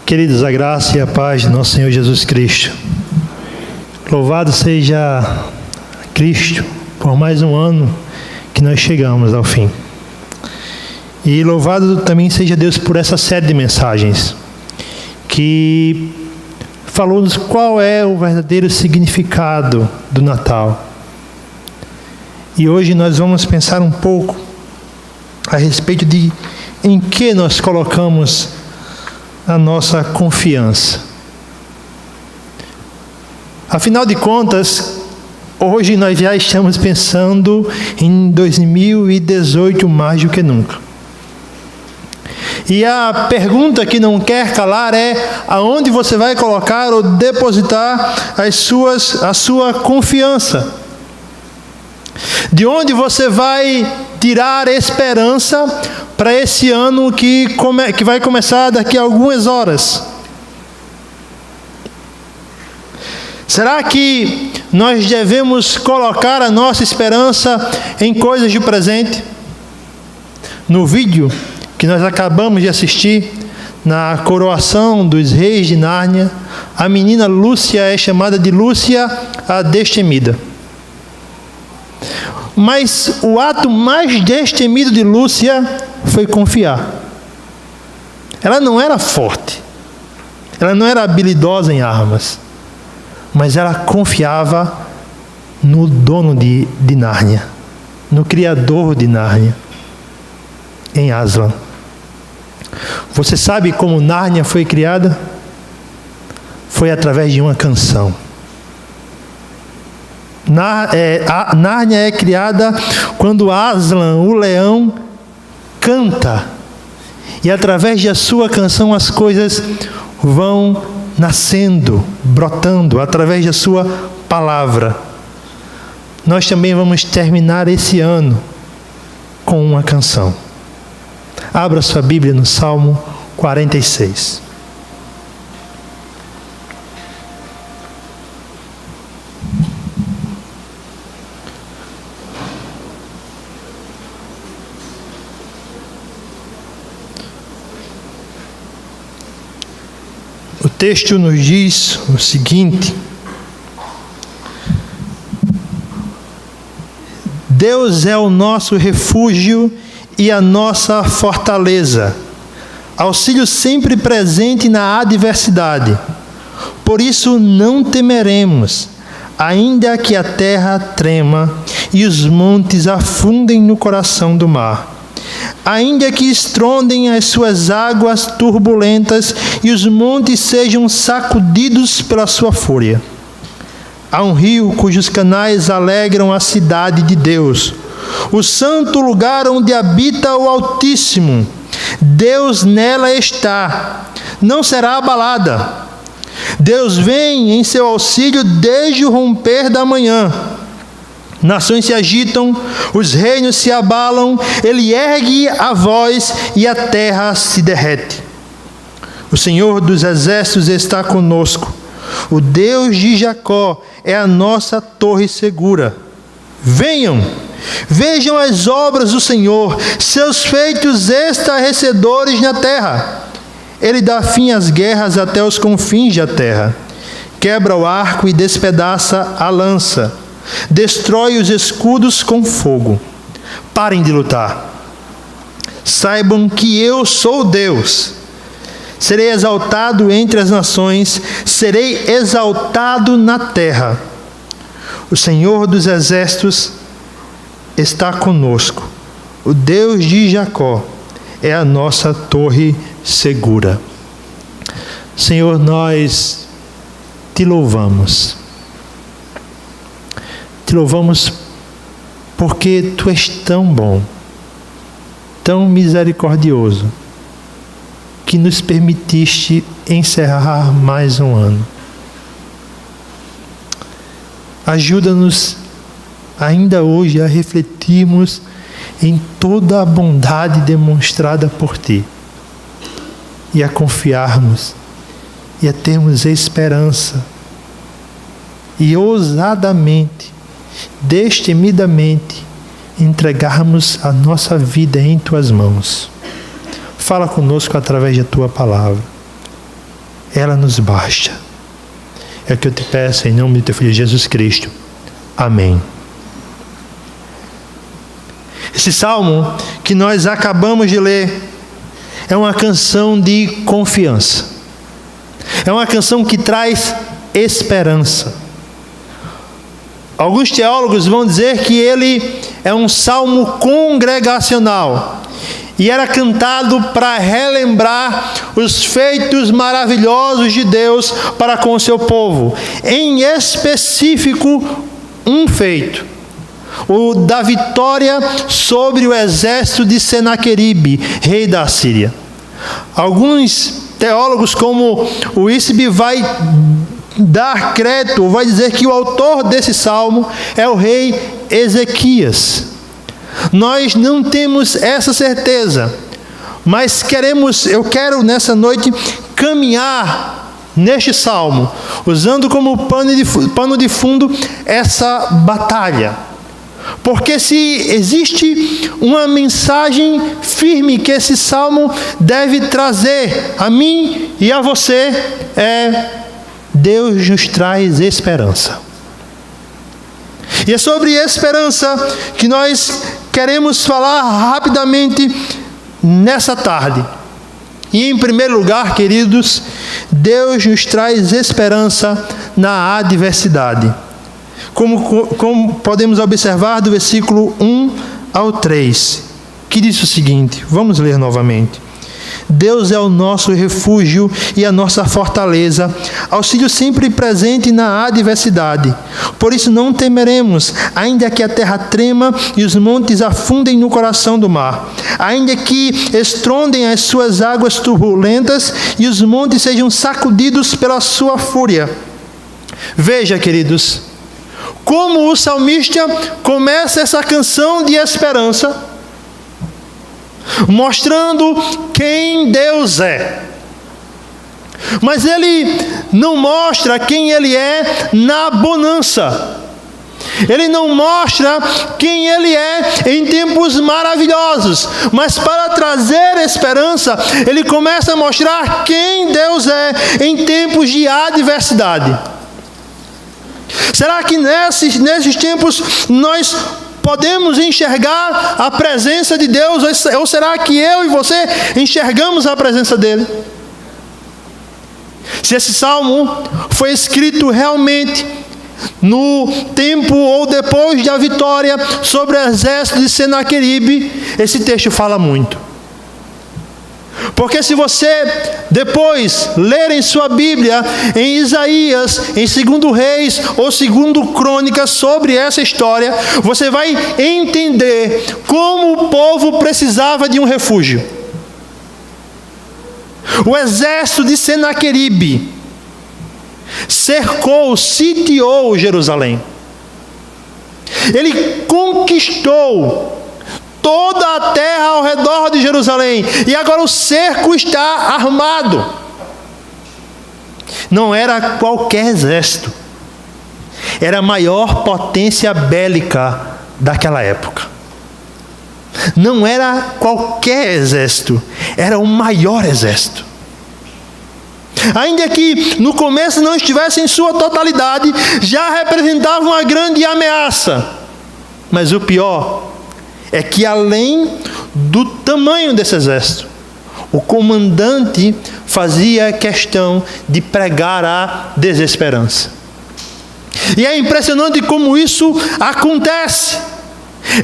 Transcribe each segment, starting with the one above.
Queridos, a graça e a paz de nosso Senhor Jesus Cristo. Louvado seja Cristo por mais um ano que nós chegamos ao fim. E louvado também seja Deus por essa série de mensagens que falou-nos qual é o verdadeiro significado do Natal. E hoje nós vamos pensar um pouco a respeito de em que nós colocamos a nossa confiança. Afinal de contas, hoje nós já estamos pensando em 2018 mais do que nunca. E a pergunta que não quer calar é: aonde você vai colocar ou depositar a sua confiança? De onde você vai tirar esperança para esse ano que vai começar daqui a algumas horas? Será que nós devemos colocar a nossa esperança em coisas do presente? No vídeo que nós acabamos de assistir, na coroação dos reis de Nárnia, a menina Lúcia é chamada de Lúcia a Destemida. Mas o ato mais destemido de Lúcia foi confiar. Ela não era forte, ela não era habilidosa em armas, mas ela confiava no dono de Nárnia, no criador de Nárnia, em Aslan. Você sabe como Nárnia foi criada? Foi através de uma canção. Nárnia é criada quando Aslan, o leão, canta. E através da sua canção as coisas vão nascendo, brotando, através da sua palavra. Nós também vamos terminar esse ano com uma canção. Abra sua Bíblia no Salmo 46. O texto nos diz o seguinte: Deus é o nosso refúgio e a nossa fortaleza, auxílio sempre presente na adversidade. Por isso não temeremos, ainda que a terra trema e os montes afundem no coração do mar. Ainda que estrondem as suas águas turbulentas e os montes sejam sacudidos pela sua fúria. Há um rio cujos canais alegram a cidade de Deus, o santo lugar onde habita o Altíssimo. Deus nela está, não será abalada. Deus vem em seu auxílio desde o romper da manhã. Nações se agitam, os reinos se abalam, ele ergue a voz e a terra se derrete. O Senhor dos exércitos está conosco. O Deus de Jacó é a nossa torre segura. Venham, vejam as obras do Senhor, seus feitos estarrecedores na terra. Ele dá fim às guerras até os confins da terra. Quebra o arco e despedaça a lança. Destrói os escudos com fogo. Parem de lutar. Saibam que eu sou Deus. Serei exaltado entre as nações, serei exaltado na terra. O Senhor dos exércitos está conosco. O Deus de Jacó é a nossa torre segura. Senhor, nós te louvamos. Te louvamos porque Tu és tão bom, tão misericordioso, que nos permitiste encerrar mais um ano. Ajuda-nos ainda hoje a refletirmos em toda a bondade demonstrada por Ti e a confiarmos e a termos esperança e ousadamente, destemidamente, entregarmos a nossa vida em Tuas mãos. Fala conosco através da Tua palavra. ela nos basta. É o que eu te peço em nome do teu Filho Jesus Cristo. Amém. Esse salmo que nós acabamos de ler é uma canção de confiança. É uma canção que traz esperança. Alguns teólogos vão dizer que ele é um salmo congregacional e era cantado para relembrar os feitos maravilhosos de Deus para com o seu povo. Em específico, um feito: o da vitória sobre o exército de Senaqueribe, rei da Assíria. Alguns teólogos, como o Isbe, vai dar crédito, vai dizer que o autor desse salmo é o rei Ezequias. Nós não temos essa certeza, mas eu quero nessa noite caminhar neste salmo, usando como pano de fundo essa batalha. Porque se existe uma mensagem firme que esse salmo deve trazer a mim e a você, Deus nos traz esperança. E é sobre esperança que nós queremos falar rapidamente nessa tarde. E em primeiro lugar, queridos, Deus nos traz esperança na adversidade. Como podemos observar do versículo 1 ao 3, que diz o seguinte, vamos ler novamente. Deus é o nosso refúgio e a nossa fortaleza, auxílio sempre presente na adversidade. Por isso não temeremos, ainda que a terra trema e os montes afundem no coração do mar, ainda que estrondem as suas águas turbulentas e os montes sejam sacudidos pela sua fúria. Veja, queridos, como o salmista começa essa canção de esperança, mostrando quem Deus é. Mas ele não mostra quem ele é na bonança. Ele não mostra quem ele é em tempos maravilhosos. Mas para trazer esperança, ele começa a mostrar quem Deus é em tempos de adversidade. Será que nesses tempos nós podemos enxergar a presença de Deus? Ou será que eu e você enxergamos a presença dele? Se esse salmo foi escrito realmente no tempo ou depois da vitória sobre o exército de Senaqueribe, esse texto fala muito. Porque se você depois ler em sua Bíblia, em Isaías, em 2 Reis ou 2 Crônicas sobre essa história, você vai entender como o povo precisava de um refúgio. O exército de Senaqueribe cercou, sitiou Jerusalém. Ele conquistou toda a terra ao redor de Jerusalém. E agora o cerco está armado. Não era qualquer exército. Era a maior potência bélica daquela época. Não era qualquer exército. Era o maior exército. Ainda que no começo não estivesse em sua totalidade, já representava uma grande ameaça. Mas o pior é que, além do tamanho desse exército, o comandante fazia questão de pregar a desesperança. E é impressionante como isso acontece.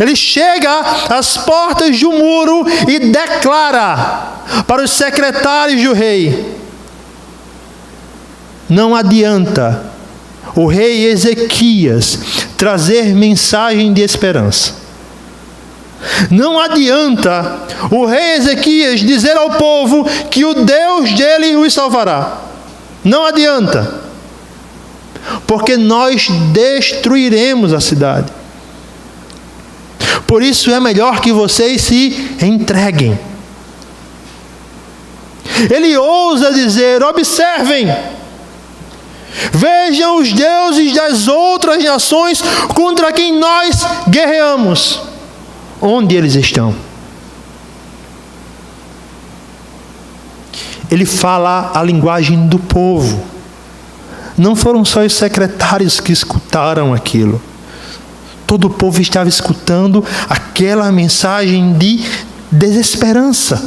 Ele chega às portas do muro e declara para os secretários do rei: não adianta o rei Ezequias trazer mensagem de esperança. Não adianta o rei Ezequias dizer ao povo que o Deus dele os salvará. Não adianta. Porque nós destruiremos a cidade. Por isso é melhor que vocês se entreguem. Ele ousa dizer: observem, vejam os deuses das outras nações contra quem nós guerreamos. Onde eles estão? ele fala a linguagem do povo. Não foram só os secretários que escutaram aquilo. Todo o povo estava escutando aquela mensagem de desesperança.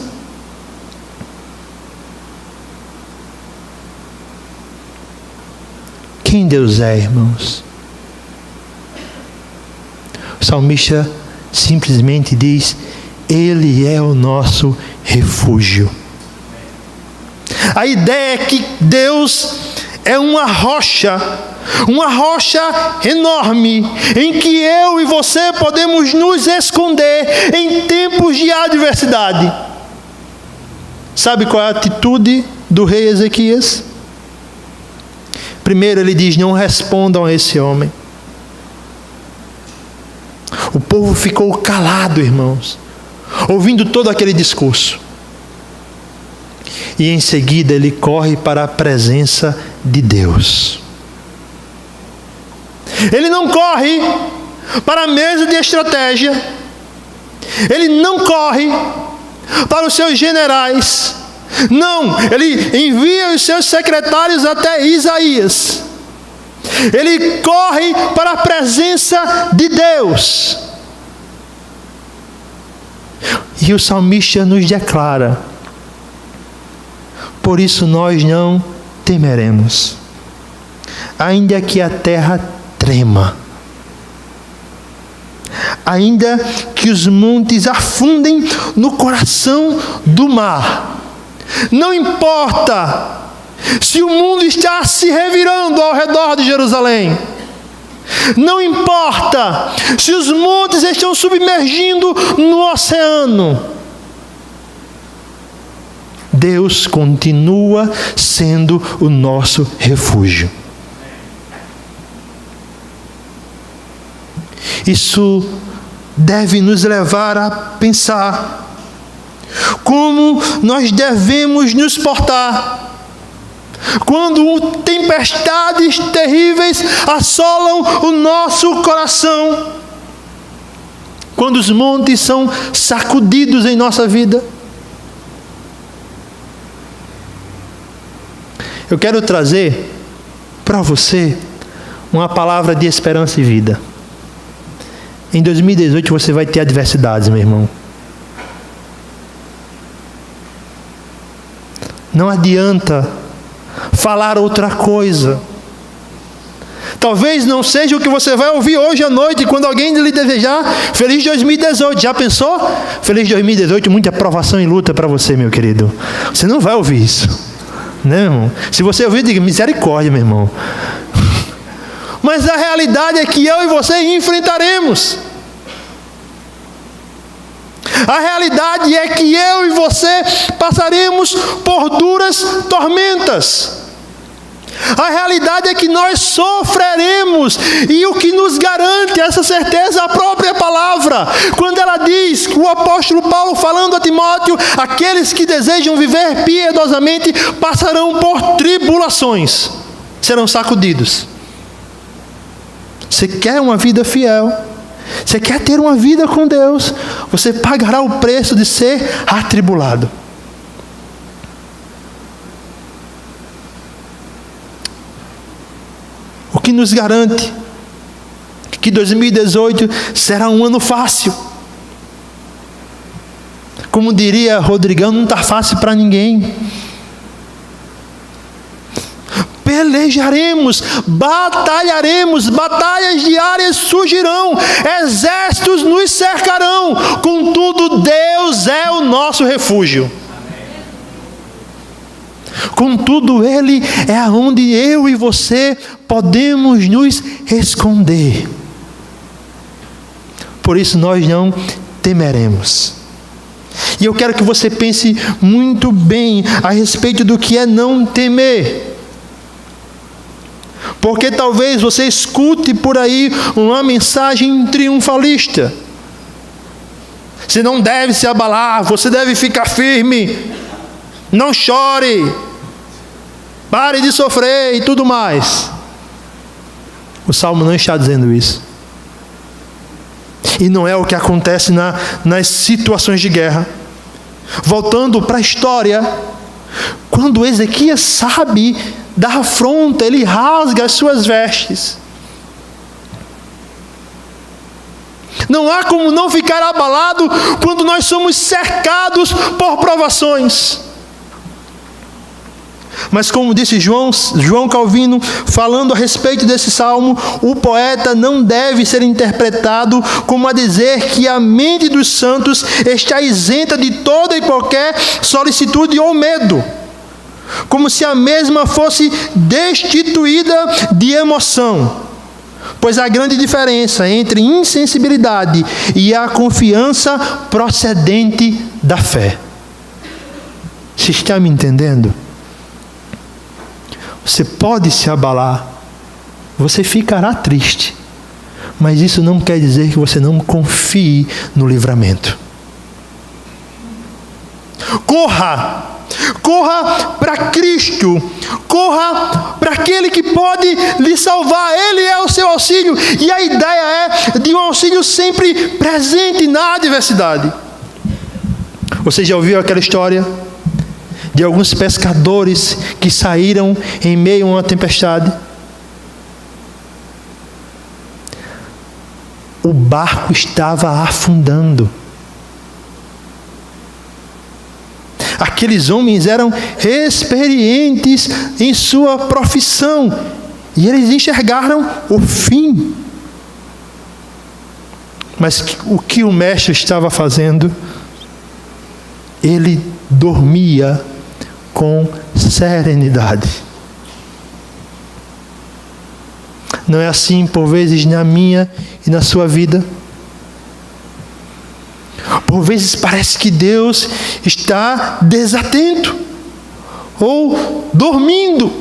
Quem Deus é, irmãos? O salmista simplesmente diz: Ele é o nosso refúgio. A ideia é que Deus é uma rocha enorme, em que eu e você podemos nos esconder em tempos de adversidade. Sabe qual é a atitude do rei Ezequias? Primeiro ele diz: não respondam a esse homem. O povo ficou calado, irmãos, ouvindo todo aquele discurso. E em seguida ele corre para a presença de Deus. Ele não corre para a mesa de estratégia. Ele não corre para os seus generais. Não, ele envia os seus secretários até Isaías. Ele corre para a presença de Deus. E o salmista nos declara: por isso nós não temeremos, ainda que a terra trema, ainda que os montes afundem no coração do mar. Não importa se o mundo está se revirando ao redor de Jerusalém. Não importa se os montes estão submergindo no oceano. Deus continua sendo o nosso refúgio. Isso deve nos levar a pensar como nós devemos nos portar quando tempestades terríveis assolam o nosso coração, quando os montes são sacudidos em nossa vida. Eu quero trazer para você uma palavra de esperança e vida. Em 2018 você vai ter adversidades, meu irmão. Não adianta falar outra coisa. Talvez não seja o que você vai ouvir hoje à noite, quando alguém lhe desejar feliz 2018. Já pensou? Feliz 2018, muita provação e luta para você, meu querido. Você não vai ouvir isso, né, irmão? Se você ouvir, diga misericórdia, meu irmão. Mas a realidade é que eu e você enfrentaremos. A realidade é que eu e você passaremos por duras tormentas. A realidade é que nós sofreremos. E o que nos garante essa certeza é a própria palavra. Quando ela diz, o apóstolo Paulo falando a Timóteo: aqueles que desejam viver piedosamente passarão por tribulações, serão sacudidos. Você quer uma vida fiel? Você quer ter uma vida com Deus? Você pagará o preço de ser atribulado. O que nos garante que 2018 será um ano fácil? Como diria Rodrigão, não está fácil para ninguém. Pelejaremos, batalharemos, batalhas diárias surgirão, exércitos nos cercarão, contudo Deus é o nosso refúgio. Contudo Ele é aonde eu e você podemos nos esconder. Por isso nós não temeremos. E eu quero que você pense muito bem a respeito do que é não temer. Porque talvez você escute por aí uma mensagem triunfalista. Você não deve se abalar, você deve ficar firme. Não chore. Pare de sofrer e tudo mais. O Salmo não está dizendo isso. E não é o que acontece nas situações de guerra. Voltando para a história, Quando Ezequias sabe da afronta, ele rasga as suas vestes. Não há como não ficar abalado quando nós somos cercados por provações. Mas como disse João Calvino, falando a respeito desse salmo, o poeta não deve ser interpretado como a dizer que a mente dos santos está isenta de toda e qualquer solicitude ou medo, como se a mesma fosse destituída de emoção. Pois há grande diferença entre insensibilidade e a confiança procedente da fé. Você está me entendendo? Você pode se abalar, você ficará triste, mas isso não quer dizer que você não confie no livramento. Corra para Cristo, corra para aquele que pode lhe salvar, Ele é o seu auxílio, e a ideia é de um auxílio sempre presente na adversidade. Você já ouviu aquela história de alguns pescadores que saíram em meio a uma tempestade? O barco estava afundando. Aqueles homens eram experientes em sua profissão e eles enxergaram o fim. Mas o que o mestre estava fazendo? Ele dormia com serenidade. Não é assim, por vezes, na minha e na sua vida? Por vezes parece que Deus está desatento ou dormindo.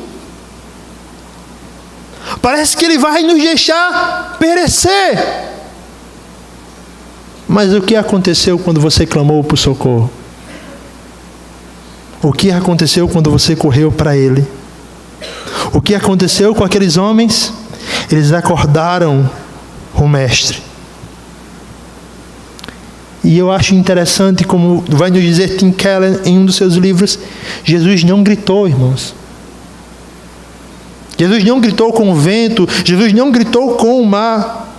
Parece que Ele vai nos deixar perecer. Mas o que aconteceu quando você clamou por socorro? O que aconteceu quando você correu para Ele? O que aconteceu com aqueles homens? Eles acordaram o Mestre. E eu acho interessante, como vai nos dizer Tim Keller em um dos seus livros, Jesus não gritou, irmãos. Jesus não gritou com o vento, Jesus não gritou com o mar.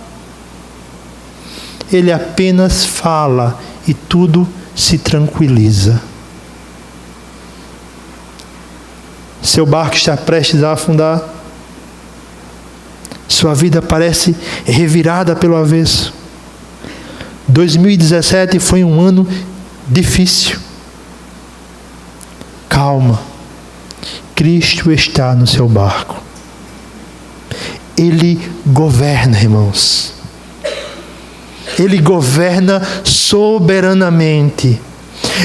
Ele apenas fala e tudo se tranquiliza. Seu barco está prestes a afundar. Sua vida parece revirada pelo avesso. 2017 foi um ano difícil. Calma. Cristo está no seu barco. Ele governa, irmãos. Ele governa soberanamente.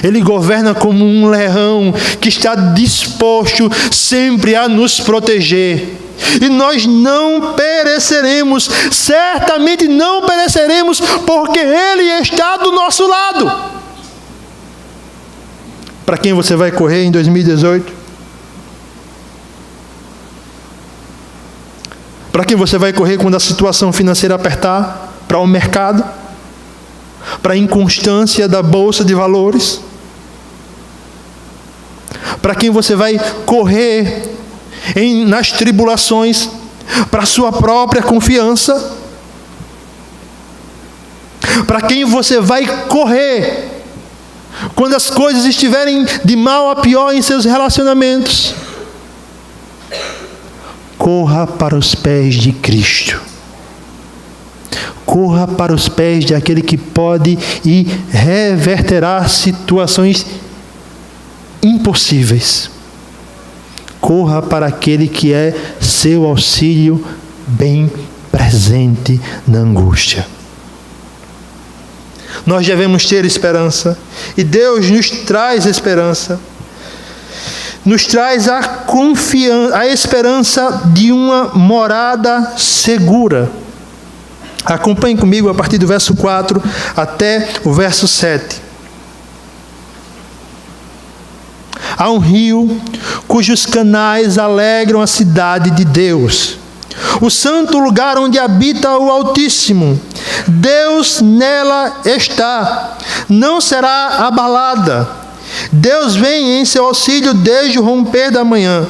Ele governa como um leão que está disposto sempre a nos proteger. E nós não pereceremos, certamente não pereceremos, porque Ele está do nosso lado. Para quem você vai correr em 2018? Para quem você vai correr quando a situação financeira apertar? Para o mercado? Para a inconstância da bolsa de valores? Para quem você vai correr nas tribulações? Para a sua própria confiança? Para quem você vai correr quando as coisas estiverem de mal a pior em seus relacionamentos? Corra para os pés de Cristo. Corra para os pés de aquele que pode e reverterá situações impossíveis. Corra para aquele que é seu auxílio bem presente na angústia. Nós devemos ter esperança, e Deus nos traz esperança. Nos traz a confiança, a esperança de uma morada segura. Acompanhe comigo a partir do verso 4 até o verso 7. Há um rio cujos canais alegram a cidade de Deus, o santo lugar onde habita o Altíssimo. Deus nela está, não será abalada. Deus vem em seu auxílio desde o romper da manhã.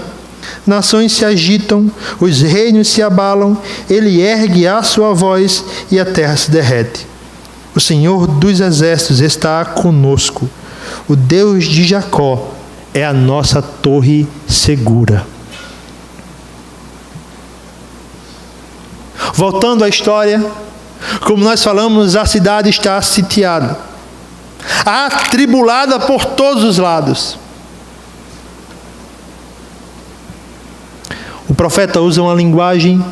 Nações se agitam, os reinos se abalam, ele ergue a sua voz e a terra se derrete. O Senhor dos exércitos está conosco. O Deus de Jacó é a nossa torre segura. Voltando à história, como nós falamos, a cidade está sitiada, atribulada por todos os lados. O profeta usa uma linguagem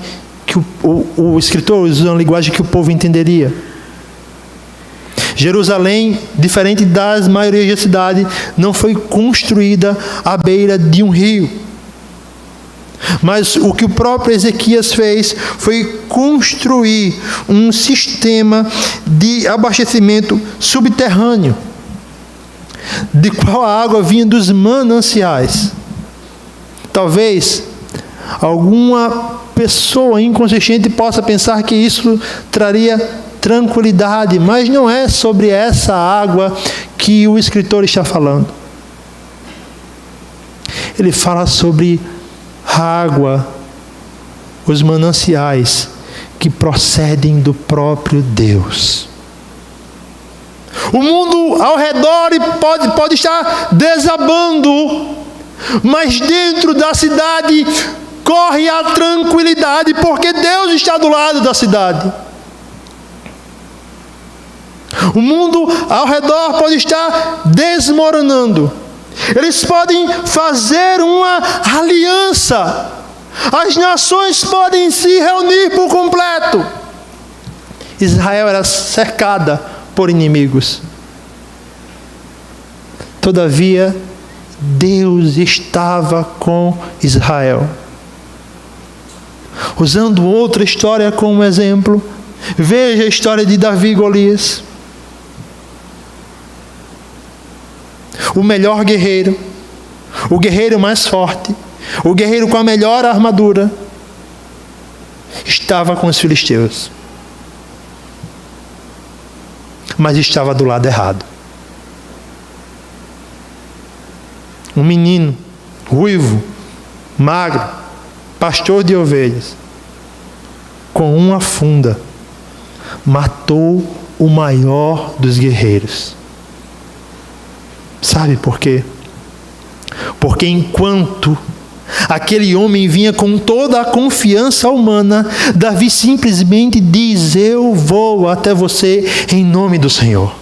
que o escritor usa uma linguagem que o povo entenderia. Jerusalém, diferente das maiorias da cidade, não foi construída à beira de um rio. Mas o que o próprio Ezequias fez foi construir um sistema de abastecimento subterrâneo, de qual a água vinha dos mananciais. Talvez alguma pessoa inconsciente possa pensar que isso traria tranquilidade, mas não é sobre essa água que o escritor está falando. Ele fala sobre a água, os mananciais que procedem do próprio Deus. O mundo ao redor pode estar desabando, mas dentro da cidade corre a tranquilidade, porque Deus está do lado da cidade. O mundo ao redor pode estar desmoronando. Eles podem fazer uma aliança. As nações podem se reunir por completo. Israel era cercada por inimigos. Todavia, Deus estava com Israel. Usando outra história como exemplo, veja a história de Davi e Golias. O melhor guerreiro, o guerreiro mais forte, o guerreiro com a melhor armadura, estava com os filisteus. Mas estava do lado errado. Um menino, ruivo, magro, pastor de ovelhas, com uma funda, matou o maior dos guerreiros. Sabe por quê? Porque enquanto aquele homem vinha com toda a confiança humana, Davi simplesmente diz: eu vou até você em nome do Senhor.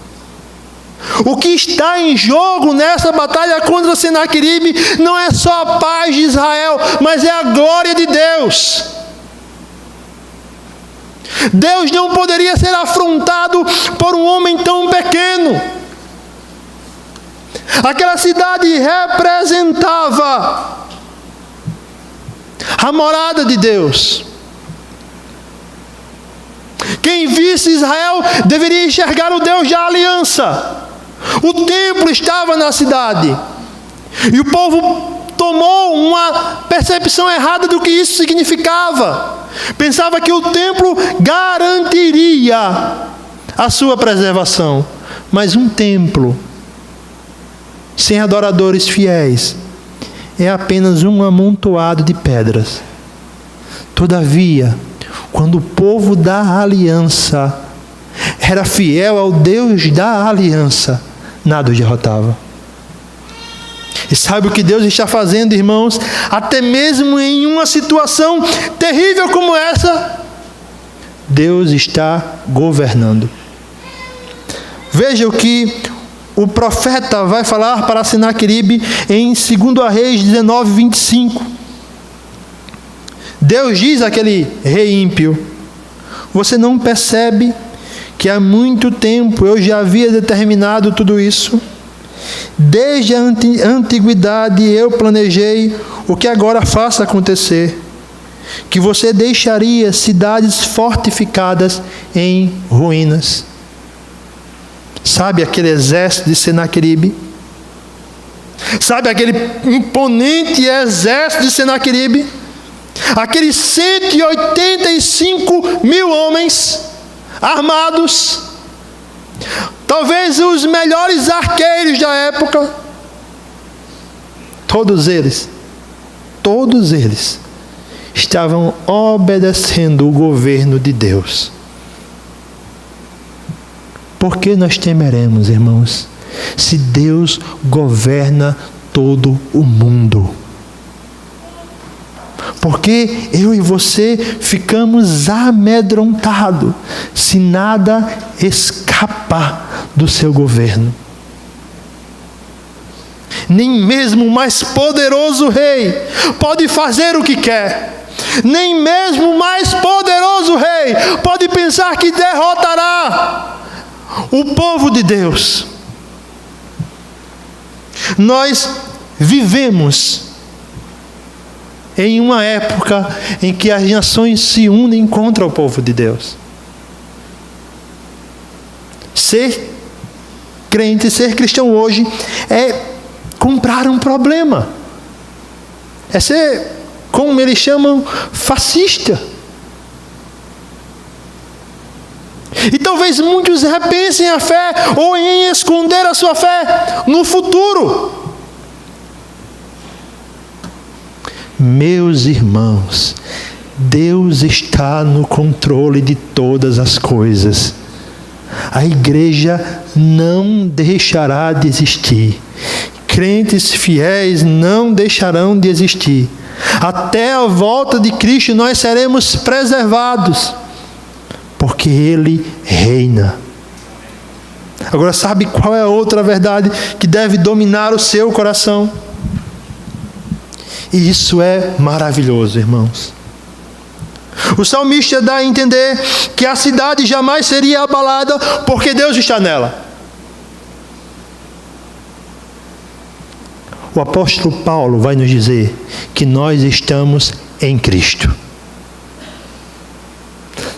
O que está em jogo nessa batalha contra Senaqueribe não é só a paz de Israel, mas é a glória de Deus. Deus não poderia ser afrontado por um homem tão pequeno. Aquela cidade representava a morada de Deus. Quem visse Israel deveria enxergar o Deus da aliança. O templo estava na cidade. E o povo tomou uma percepção errada do que isso significava. Pensava que o templo garantiria a sua preservação. Mas um templo sem adoradores fiéis é apenas um amontoado de pedras. Todavia, quando o povo da aliança era fiel ao Deus da aliança, nada o derrotava. E sabe o que Deus está fazendo, irmãos? Até mesmo em uma situação terrível como essa, Deus está governando. Veja o que o profeta vai falar para Senaqueribe em 2 Reis 19, 25. Deus diz àquele rei ímpio: você não percebe que há muito tempo eu já havia determinado tudo isso? Desde a antiguidade eu planejei o que agora faço acontecer, que você deixaria cidades fortificadas em ruínas. Sabe aquele exército de Senaqueribe? Sabe aquele imponente exército de Senaqueribe? Aqueles 185 mil homens armados, talvez os melhores arqueiros da época, todos eles estavam obedecendo o governo de Deus. Por que nós temeremos, irmãos, se Deus governa todo o mundo? Porque eu e você ficamos amedrontados se nada escapar do seu governo. Nem mesmo o mais poderoso rei pode fazer o que quer. Nem mesmo o mais poderoso rei pode pensar que derrotará o povo de Deus. Nós vivemos em uma época em que as nações se unem contra o povo de Deus. Ser crente, ser cristão hoje é comprar um problema. É ser, como eles chamam, fascista. E talvez muitos repensem a fé ou em esconder a sua fé no futuro. Meus irmãos, Deus está no controle de todas as coisas. A igreja não deixará de existir. Crentes fiéis não deixarão de existir. Até a volta de Cristo nós seremos preservados, porque Ele reina. Agora, sabe qual é a outra verdade que deve dominar o seu coração? E isso é maravilhoso, irmãos. O salmista dá a entender que a cidade jamais seria abalada porque Deus está nela. O apóstolo Paulo vai nos dizer que nós estamos em Cristo.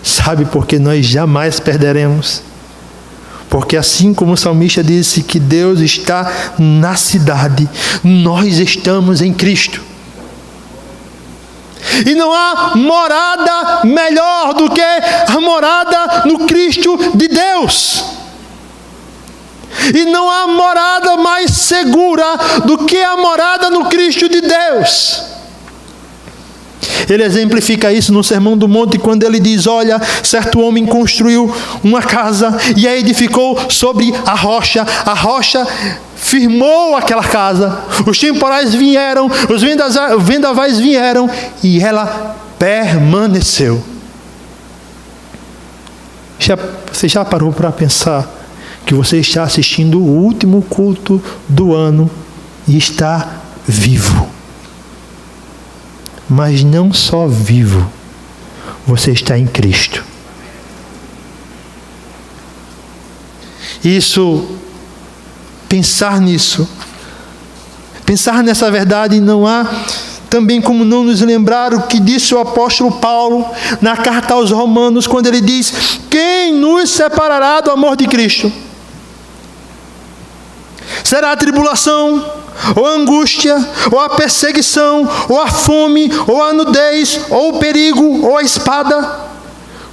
Sabe por que nós jamais perderemos? Porque assim como o salmista disse que Deus está na cidade, nós estamos em Cristo. E não há morada melhor do que a morada no Cristo de Deus. E não há morada mais segura do que a morada no Cristo de Deus. Ele exemplifica isso no Sermão do Monte, quando ele diz: olha, certo homem construiu uma casa e a edificou sobre a rocha firmou aquela casa, os temporais vieram, os vendavais vieram e ela permaneceu. Você já parou para pensar que você está assistindo o último culto do ano e está vivo? Mas não só vivo, você está em Cristo. Pensar nisso, pensar nessa verdade, não há também como não nos lembrar o que disse o apóstolo Paulo na carta aos Romanos, quando ele diz: quem nos separará do amor de Cristo? Será a tribulação, ou a angústia, ou a perseguição, ou a fome, ou a nudez, ou o perigo, ou a espada?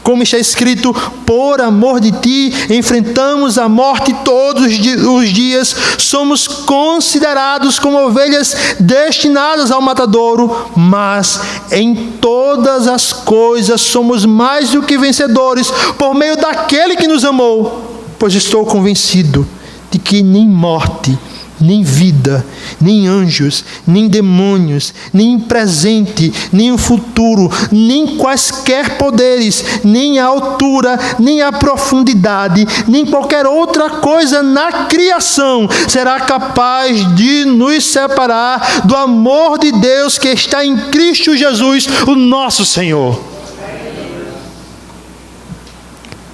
Como está escrito: por amor de ti enfrentamos a morte todos os dias, somos considerados como ovelhas destinadas ao matadouro, mas em todas as coisas somos mais do que vencedores por meio daquele que nos amou, pois estou convencido de que nem morte, nem vida, nem anjos, nem demônios, nem presente, nem o futuro, nem quaisquer poderes, nem a altura, nem a profundidade, nem qualquer outra coisa na criação será capaz de nos separar do amor de Deus que está em Cristo Jesus, o nosso Senhor.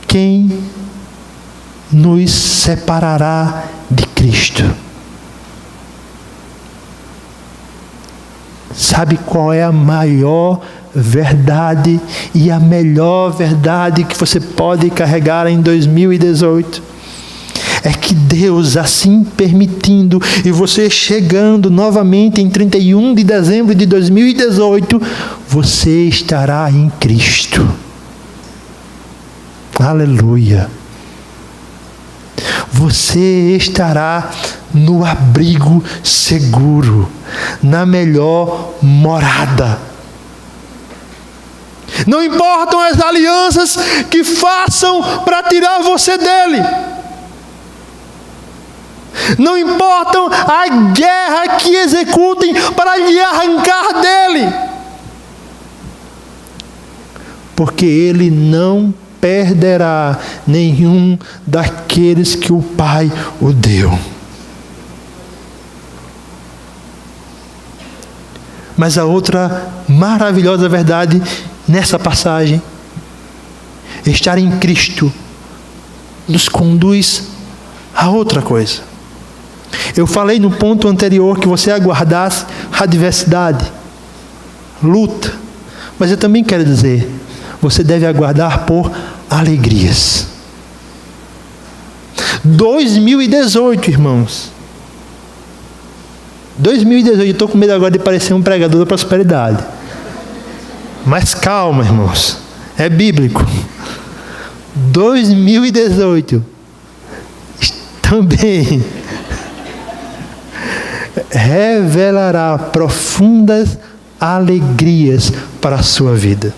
Quem nos separará de Cristo? Sabe qual é a maior verdade e a melhor verdade que você pode carregar em 2018? É que Deus, assim permitindo, e você chegando novamente em 31 de dezembro de 2018, você estará em Cristo. Aleluia! você estará no abrigo seguro, na melhor morada. Não importam as alianças que façam para tirar você dele. Não importam a guerra que executem para lhe arrancar dele. Porque ele não perderá nenhum daqueles que o Pai o deu. Mas a outra maravilhosa verdade nessa passagem, estar em Cristo, nos conduz a outra coisa. Eu falei no ponto anterior que você aguardasse adversidade, luta, mas eu também quero dizer, você deve aguardar por alegrias. 2018, irmãos. 2018, eu estou com medo agora de parecer um pregador da prosperidade. Mas calma, irmãos. É bíblico. 2018 também revelará profundas alegrias para a sua vida.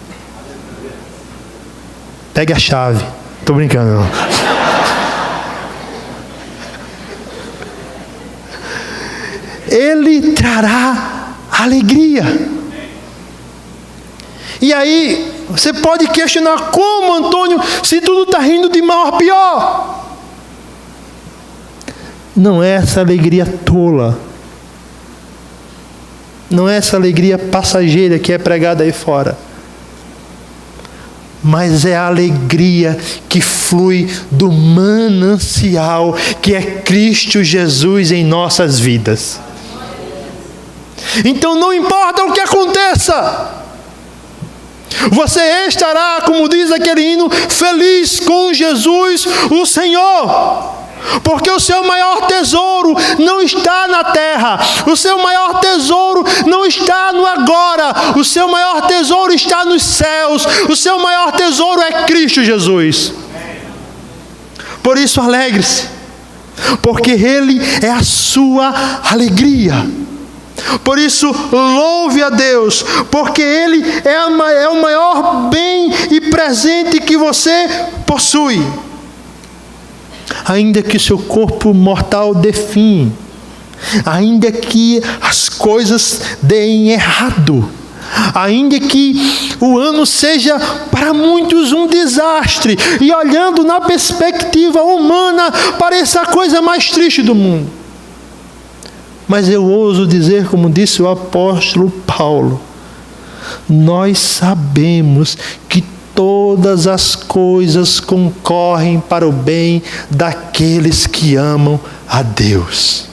Pegue a chave. Estou brincando, não. Ele trará alegria. E aí, você pode questionar: como, Antônio, se tudo está indo de mal a pior? Não é essa alegria tola. Não é essa alegria passageira que é pregada aí fora. Mas é a alegria que flui do manancial que é Cristo Jesus em nossas vidas. Então não importa o que aconteça, você estará, como diz aquele hino, feliz com Jesus, o Senhor. Porque o seu maior tesouro não está na terra, o seu maior tesouro não está no agora, o seu maior tesouro está nos céus, o seu maior tesouro é Cristo Jesus. Por isso alegre-se, porque Ele é a sua alegria. Por isso louve a Deus, porque Ele é o maior bem e presente que você possui. Ainda que seu corpo mortal definhe, ainda que as coisas deem errado, ainda que o ano seja para muitos um desastre, e olhando na perspectiva humana pareça a coisa mais triste do mundo. Mas eu ouso dizer, como disse o apóstolo Paulo, nós sabemos que todas as coisas concorrem para o bem daqueles que amam a Deus.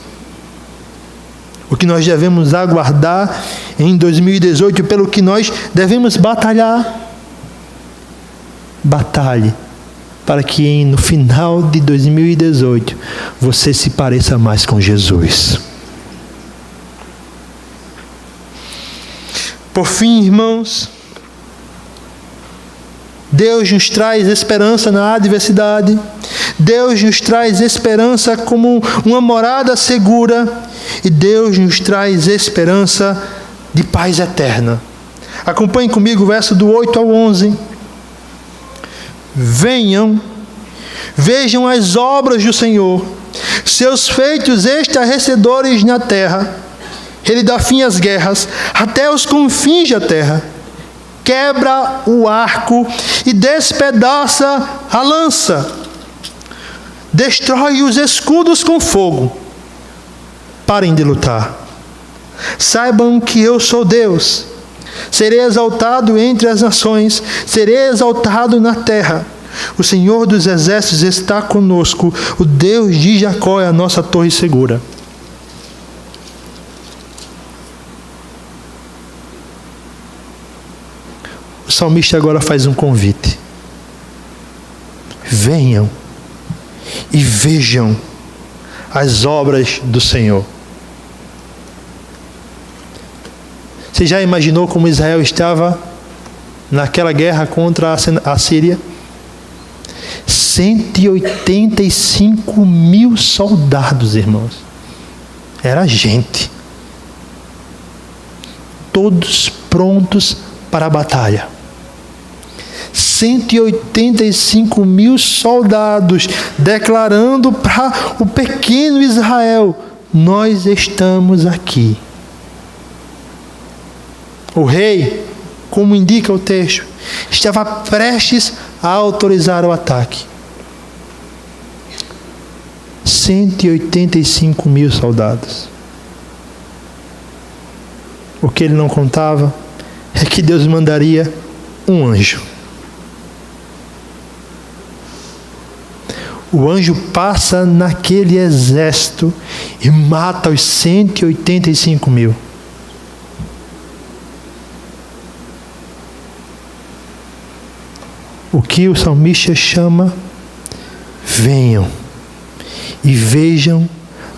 O que nós devemos aguardar em 2018, pelo que nós devemos batalhar. Batalhe para que no final de 2018 você se pareça mais com Jesus. Por fim, irmãos, Deus nos traz esperança na adversidade. Deus nos traz esperança como uma morada segura. E Deus nos traz esperança de paz eterna. Acompanhe comigo o verso do 8 ao 11. Venham, vejam as obras do Senhor, seus feitos estarrecedores na terra. Ele dá fim às guerras, até os confins da terra. Quebra o arco e despedaça a lança. Destrói os escudos com fogo. Parem de lutar. Saibam que eu sou Deus. Serei exaltado entre as nações, serei exaltado na terra. O Senhor dos exércitos está conosco. O Deus de Jacó é a nossa torre segura. O salmista agora faz um convite. Venham e vejam as obras do Senhor. Você já imaginou como Israel estava naquela guerra contra a Síria? 185 mil soldados, irmãos. Era gente. Todos prontos para a batalha. 185 mil soldados declarando para o pequeno Israel: nós estamos aqui. O rei, como indica o texto, estava prestes a autorizar o ataque. 185 mil soldados. O que ele não contava é que Deus mandaria um anjo. O anjo passa naquele exército e mata os 185 mil. O que o salmista chama: venham e vejam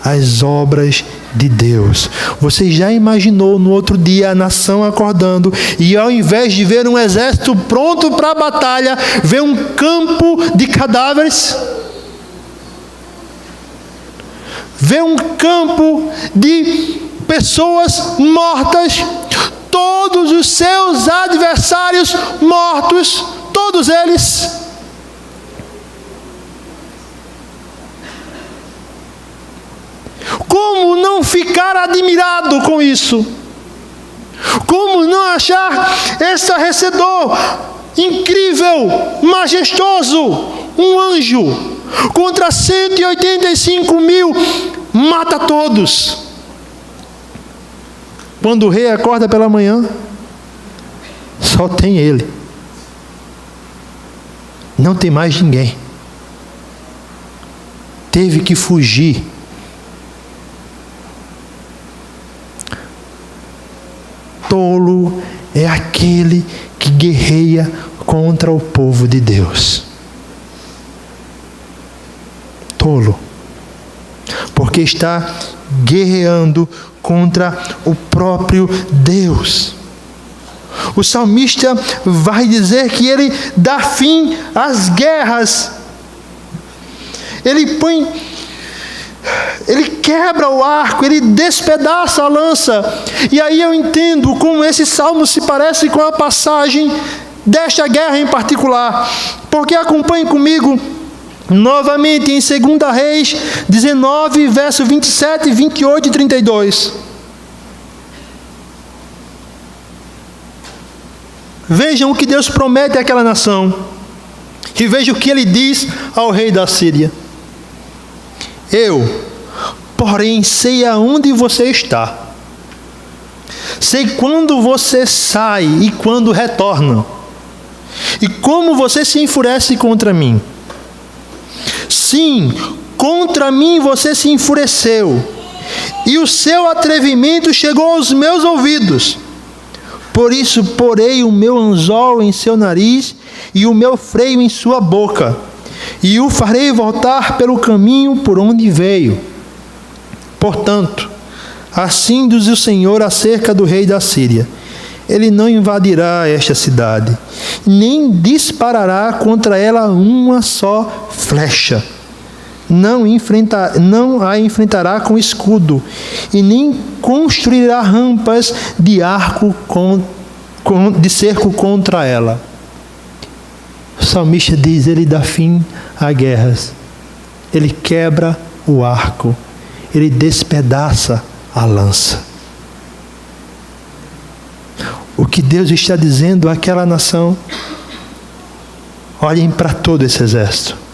as obras de Deus. Você já imaginou no outro dia a nação acordando e, ao invés de ver um exército pronto para a batalha, ver um campo de cadáveres? Ver um campo de pessoas mortas, todos os seus adversários mortos, todos eles. Como não ficar admirado com isso? Como não achar estarrecedor, incrível, majestoso, um anjo contra 185 mil, mata todos. Quando o rei acorda pela manhã, só tem ele. Não tem mais ninguém. Teve que fugir. Tolo é aquele que guerreia contra o povo de Deus. Tolo. Porque está guerreando contra o próprio Deus. O salmista vai dizer que ele dá fim às guerras. Ele quebra o arco, ele despedaça a lança. E aí eu entendo como esse salmo se parece com a passagem desta guerra em particular. Porque acompanhe comigo novamente em 2 Reis 19, verso 27, 28 e 32. Vejam o que Deus promete àquela nação. E vejam o que ele diz ao rei da Síria. Eu, porém, sei aonde você está. Sei quando você sai e quando retorna. E como você se enfurece contra mim. Sim, contra mim você se enfureceu. E o seu atrevimento chegou aos meus ouvidos. Por isso porei o meu anzol em seu nariz e o meu freio em sua boca, e o farei voltar pelo caminho por onde veio. Portanto, assim diz o Senhor acerca do rei da Síria: ele não invadirá esta cidade, nem disparará contra ela uma só flecha. Não a enfrentará com escudo, e nem construirá rampas de arco de cerco contra ela. O salmista diz: ele dá fim a guerras, ele quebra o arco, ele despedaça a lança. O que Deus está dizendo àquela nação: olhem para todo esse exército.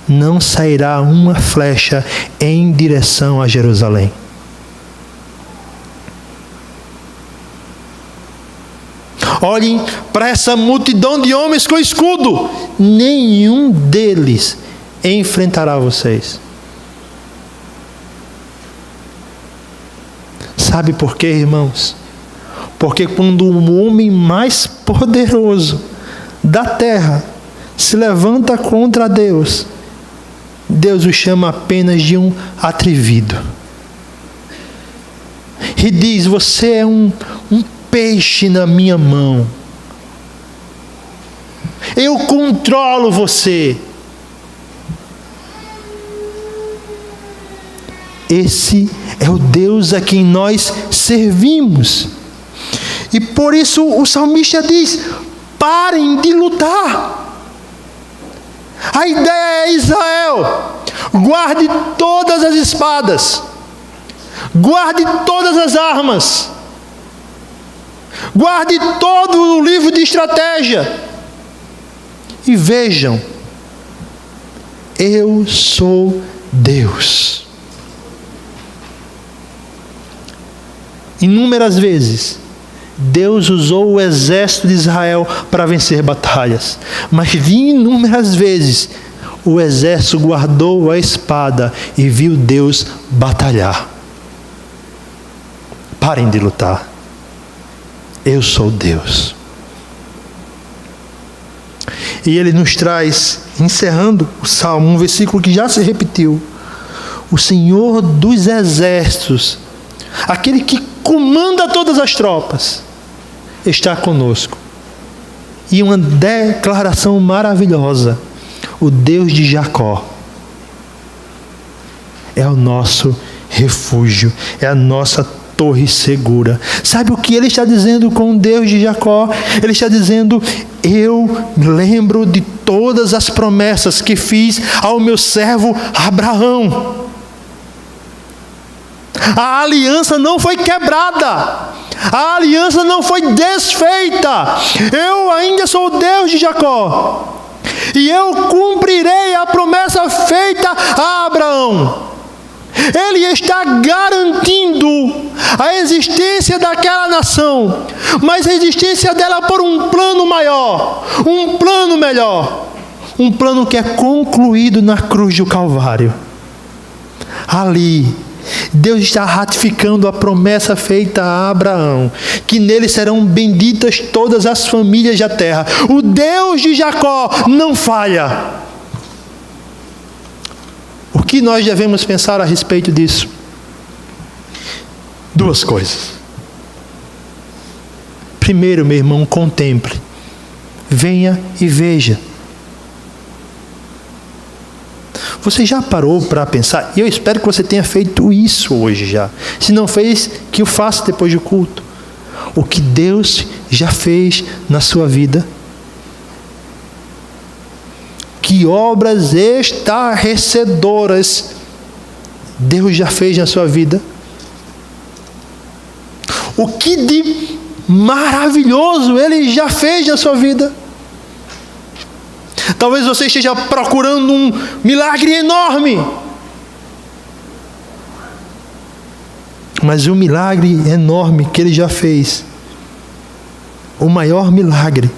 Não sairá uma flecha em direção a Jerusalém. Olhem para essa multidão de homens com escudo. Nenhum deles enfrentará vocês. Sabe por quê, irmãos? Porque quando o homem mais poderoso da terra se levanta contra Deus, Deus o chama apenas de um atrevido. E diz: você é um peixe na minha mão. Eu controlo você. Esse é o Deus a quem nós servimos. E por isso o salmista diz: parem de lutar. A ideia é: Israel, guarde todas as espadas, guarde todas as armas, guarde todo o livro de estratégia e vejam, eu sou Deus. Inúmeras vezes Deus usou o exército de Israel para vencer batalhas, mas inúmeras vezes o exército guardou a espada e viu Deus batalhar. Parem de lutar. Eu sou Deus. E ele nos traz, encerrando o Salmo, um versículo que já se repetiu: o Senhor dos exércitos, aquele que comanda todas as tropas, está conosco. E uma declaração maravilhosa: o Deus de Jacó é o nosso refúgio, é a nossa torre segura. Sabe o que ele está dizendo com o Deus de Jacó? Ele está dizendo: eu lembro de todas as promessas que fiz ao meu servo Abraão. A aliança não foi quebrada, a aliança não foi desfeita. Eu ainda sou o Deus de Jacó, e eu cumprirei a promessa feita a Abraão. Ele está garantindo a existência daquela nação, mas a existência dela por um plano maior, um plano melhor, um plano que é concluído na cruz do Calvário. Ali, Deus está ratificando a promessa feita a Abraão, que nele serão benditas todas as famílias da terra. O Deus de Jacó não falha. O que nós devemos pensar a respeito disso? Duas coisas. Primeiro, meu irmão, contemple. Venha e veja. Você já parou para pensar? E eu espero que você tenha feito isso hoje já. Se não fez, que o faça depois do culto. O que Deus já fez na sua vida. Que obras estarrecedoras Deus já fez na sua vida. O que de maravilhoso Ele já fez na sua vida. Talvez você esteja procurando um milagre enorme, mas o milagre enorme que Ele já fez, o maior milagre,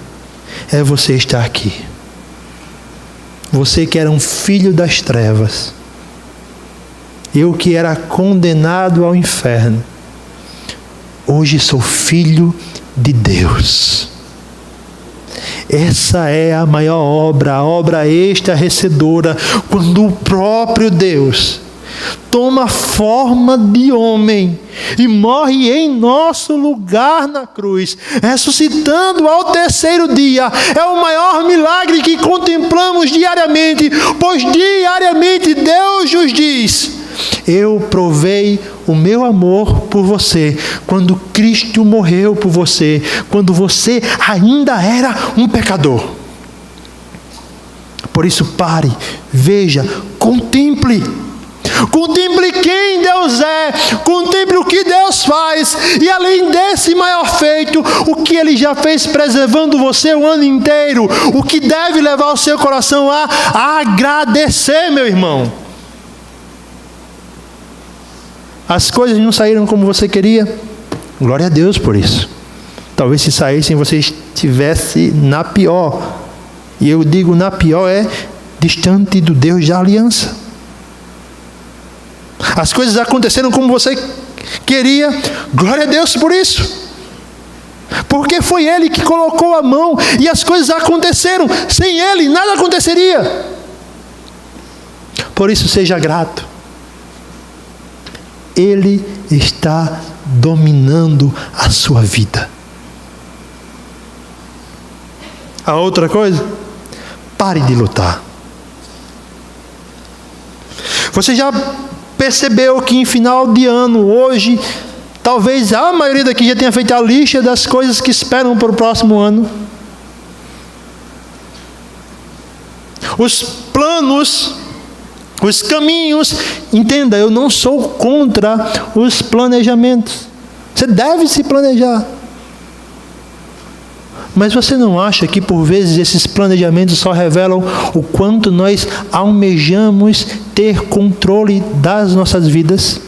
é você estar aqui. Você que era um filho das trevas, eu que era condenado ao inferno, hoje sou filho de Deus. Essa é a maior obra, a obra estarrecedora, quando o próprio Deus toma forma de homem e morre em nosso lugar na cruz, ressuscitando ao terceiro dia. É o maior milagre que contemplamos diariamente, pois diariamente Deus nos diz: eu provei o meu amor por você quando Cristo morreu por você, quando você ainda era um pecador. Por isso pare, veja, contemple. Contemple quem Deus é, contemple o que Deus faz, e além desse maior feito, o que Ele já fez preservando você o ano inteiro, o que deve levar o seu coração a agradecer, meu irmão. As coisas não saíram como você queria, glória a Deus por isso. Talvez se saíssem você estivesse na pior, e eu digo na pior é distante do Deus da aliança. As coisas aconteceram como você queria, glória a Deus por isso, porque foi Ele que colocou a mão e as coisas aconteceram. Sem Ele nada aconteceria. Por isso seja grato. Ele está dominando a sua vida. A outra coisa, pare de lutar. Você já percebeu que em final de ano, hoje, talvez a maioria daqui já tenha feito a lista das coisas que esperam para o próximo ano. Os planos, os caminhos. Entenda, eu não sou contra os planejamentos. Você deve se planejar. Mas você não acha que por vezes esses planejamentos só revelam o quanto nós almejamos ter controle das nossas vidas?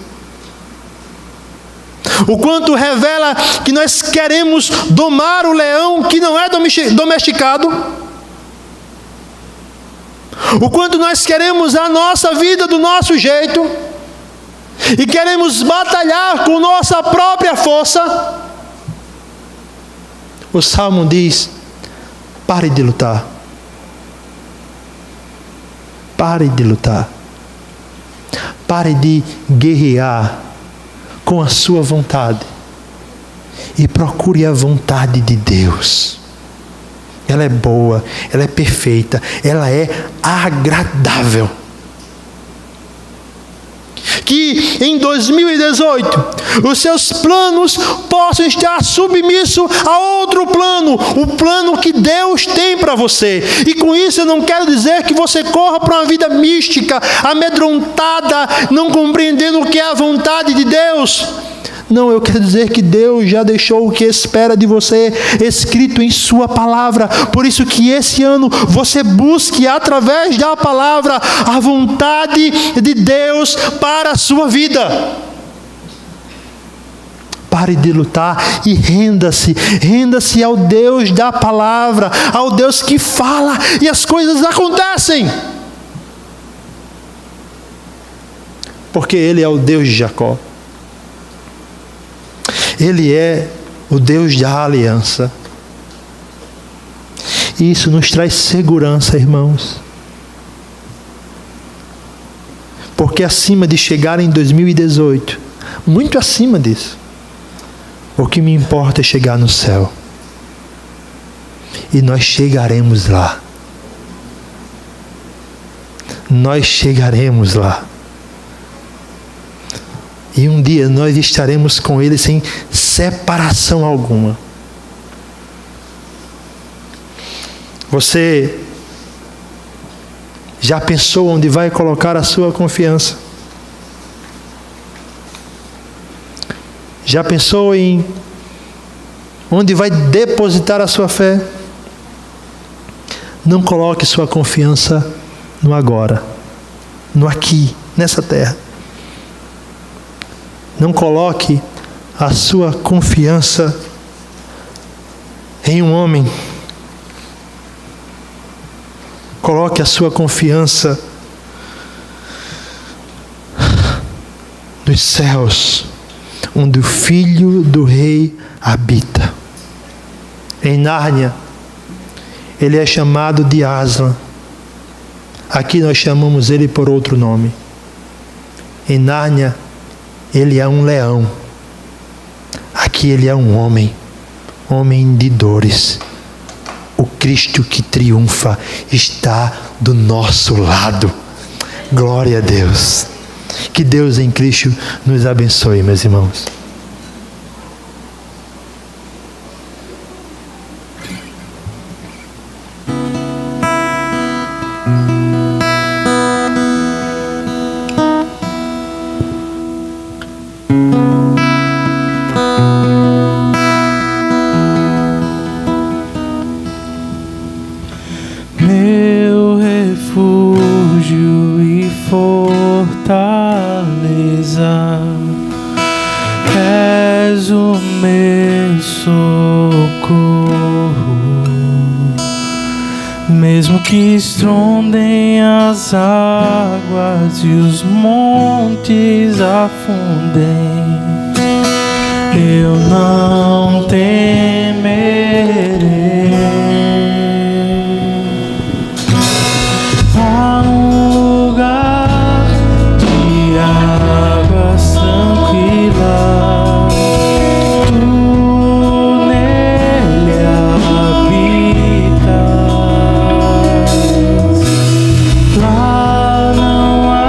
O quanto revela que nós queremos domar o leão que não é domesticado? O quanto nós queremos a nossa vida do nosso jeito e queremos batalhar com nossa própria força? O Salmo diz: pare de lutar. Pare de lutar. Pare de guerrear com a sua vontade e procure a vontade de Deus. Ela é boa, ela é perfeita, ela é agradável. Que em 2018 os seus planos possam estar submissos a outro plano, o plano que Deus tem para você. E com isso eu não quero dizer que você corra para uma vida mística, amedrontada, não compreendendo o que é a vontade de Deus. Não, eu quero dizer que Deus já deixou o que espera de você escrito em sua palavra. Por isso que esse ano você busque através da palavra a vontade de Deus para a sua vida. Pare de lutar e renda-se ao Deus da palavra, ao Deus que fala e as coisas acontecem. Porque Ele é o Deus de Jacó. Ele é o Deus da aliança. E isso nos traz segurança, irmãos. Porque acima de chegar em 2018, muito acima disso, o que me importa é chegar no céu. E nós chegaremos lá. Nós chegaremos lá. E um dia nós estaremos com Ele sem separação alguma. Você já pensou onde vai colocar a sua confiança? Já pensou em onde vai depositar a sua fé? Não coloque sua confiança no agora, no aqui, nessa terra. Não coloque a sua confiança em um homem. Coloque a sua confiança nos céus, onde o Filho do Rei habita. Em Nárnia, ele é chamado de Aslan. Aqui nós chamamos ele por outro nome. Em Nárnia, ele é um leão. Aqui ele é um homem, homem de dores. O Cristo que triunfa está do nosso lado. Glória a Deus. Que Deus em Cristo nos abençoe, meus irmãos. Que estrondem as águas e os montes afundem, eu não temerei. Há um lugar de águas tranquilas, tu nele habitas. Lá não há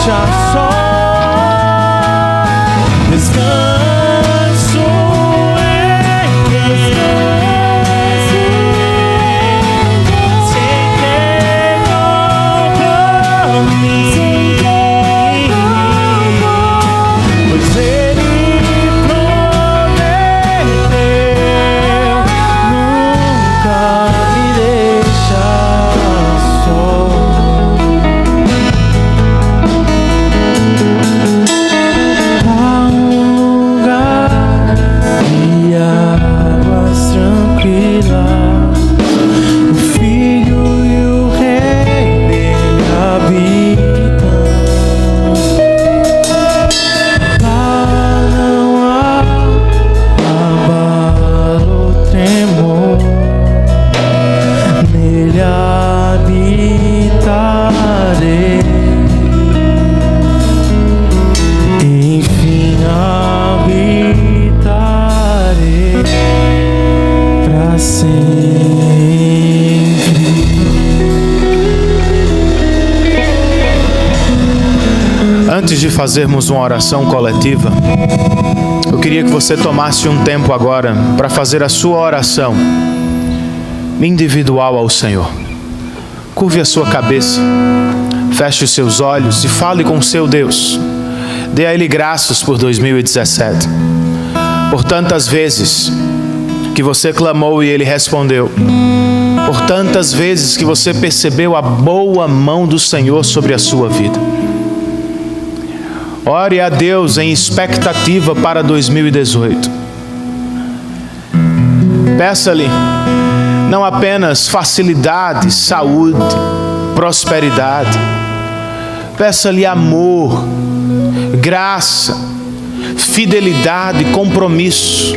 deixa só. Descanso em Deus, se entregou por mim, pois Ele prometeu nunca me deixar só. Antes de fazermos uma oração coletiva, eu queria que você tomasse um tempo agora para fazer a sua oração individual ao Senhor. Curve a sua cabeça, feche os seus olhos e fale com o seu Deus. Dê a Ele graças por 2017, por tantas vezes que você clamou e Ele respondeu, por tantas vezes que você percebeu a boa mão do Senhor sobre a sua vida. Ore a Deus em expectativa para 2018. Peça-lhe não apenas facilidade, saúde, prosperidade. Peça-lhe amor, graça, fidelidade, compromisso.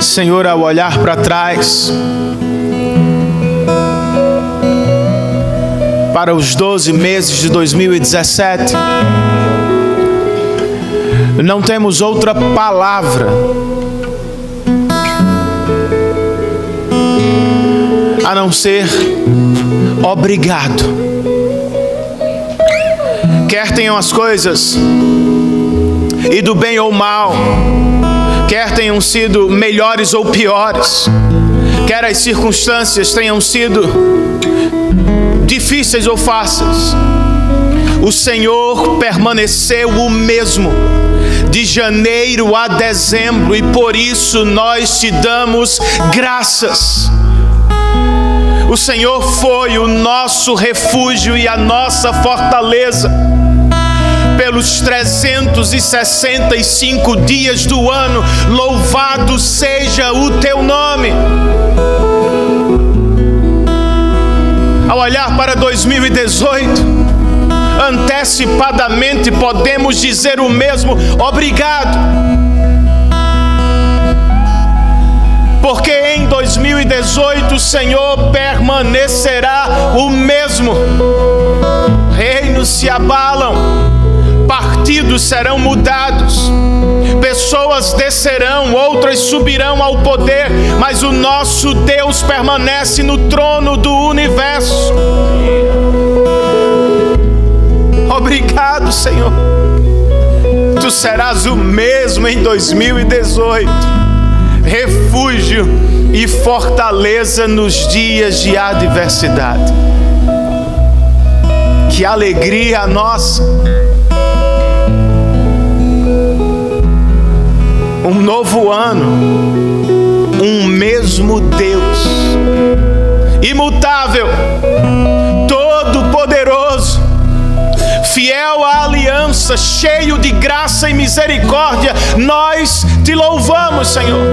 Senhor, ao olhar para trás, para os 12 meses de 2017, não temos outra palavra a não ser obrigado. Quer tenham as coisas ido bem ou mal, quer tenham sido melhores ou piores, quer as circunstâncias tenham sido difíceis ou fáceis, o Senhor permaneceu o mesmo de janeiro a dezembro, e por isso nós te damos graças. O Senhor foi o nosso refúgio e a nossa fortaleza pelos 365 dias do ano. Louvado seja o teu nome. Ao olhar para 2018, antecipadamente podemos dizer o mesmo: obrigado. Porque em 2018 o Senhor permanecerá o mesmo. Reinos se abalam, partidos serão mudados, pessoas descerão, outras subirão ao poder, mas o nosso Deus permanece no trono do universo. Obrigado, Senhor. Tu serás o mesmo em 2018, refúgio e fortaleza nos dias de adversidade. Que alegria nossa! Um novo ano, um mesmo Deus, imutável, todo-poderoso, fiel à aliança, cheio de graça e misericórdia. Nós te louvamos, Senhor.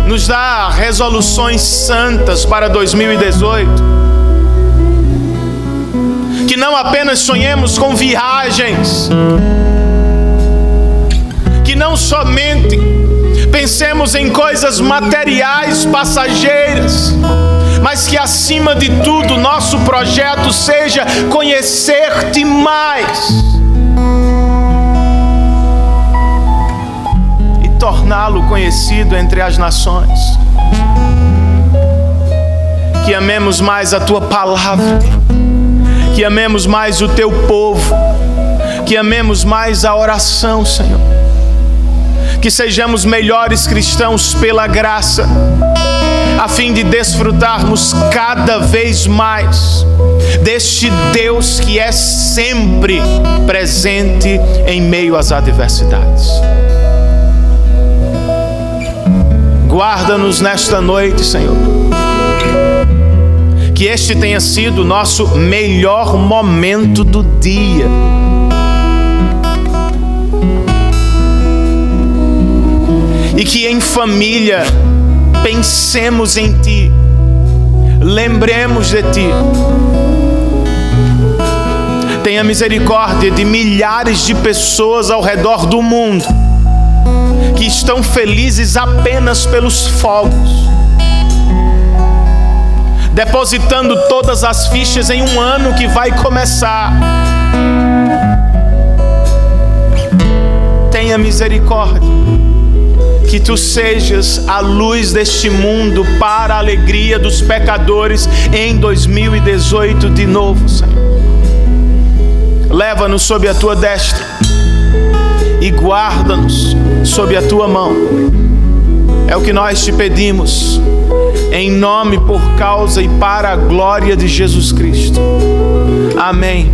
Nos dá resoluções santas para 2018. Que não apenas sonhemos com viagens, que não somente pensemos em coisas materiais, passageiras, mas que acima de tudo nosso projeto seja conhecer-te mais e torná-lo conhecido entre as nações. Que amemos mais a tua palavra, que amemos mais o teu povo, que amemos mais a oração, Senhor. Que sejamos melhores cristãos pela graça, a fim de desfrutarmos cada vez mais deste Deus que é sempre presente em meio às adversidades. Guarda-nos nesta noite, Senhor. Que este tenha sido o nosso melhor momento do dia. E que em família pensemos em Ti, lembremos de Ti. Tenha misericórdia de milhares de pessoas ao redor do mundo que estão felizes apenas pelos fogos, depositando todas as fichas em um ano que vai começar. Tenha misericórdia. Que Tu sejas a luz deste mundo para a alegria dos pecadores em 2018 de novo, Senhor. Leva-nos sob a Tua destra e guarda-nos sob a Tua mão. É o que nós te pedimos, em nome, por causa e para a glória de Jesus Cristo. Amém.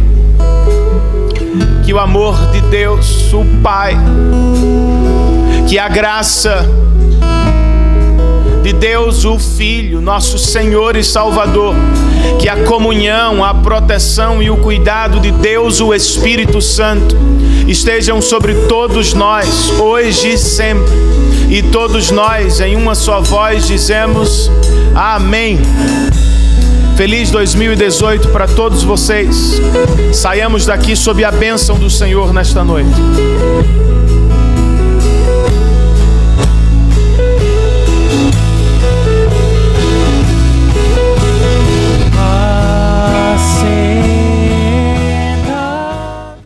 Que o amor de Deus, o Pai, que a graça de Deus, o Filho, nosso Senhor e Salvador, que a comunhão, a proteção e o cuidado de Deus, o Espírito Santo, estejam sobre todos nós, hoje e sempre. E todos nós, em uma só voz, dizemos amém. Feliz 2018 para todos vocês. Saiamos daqui sob a bênção do Senhor nesta noite.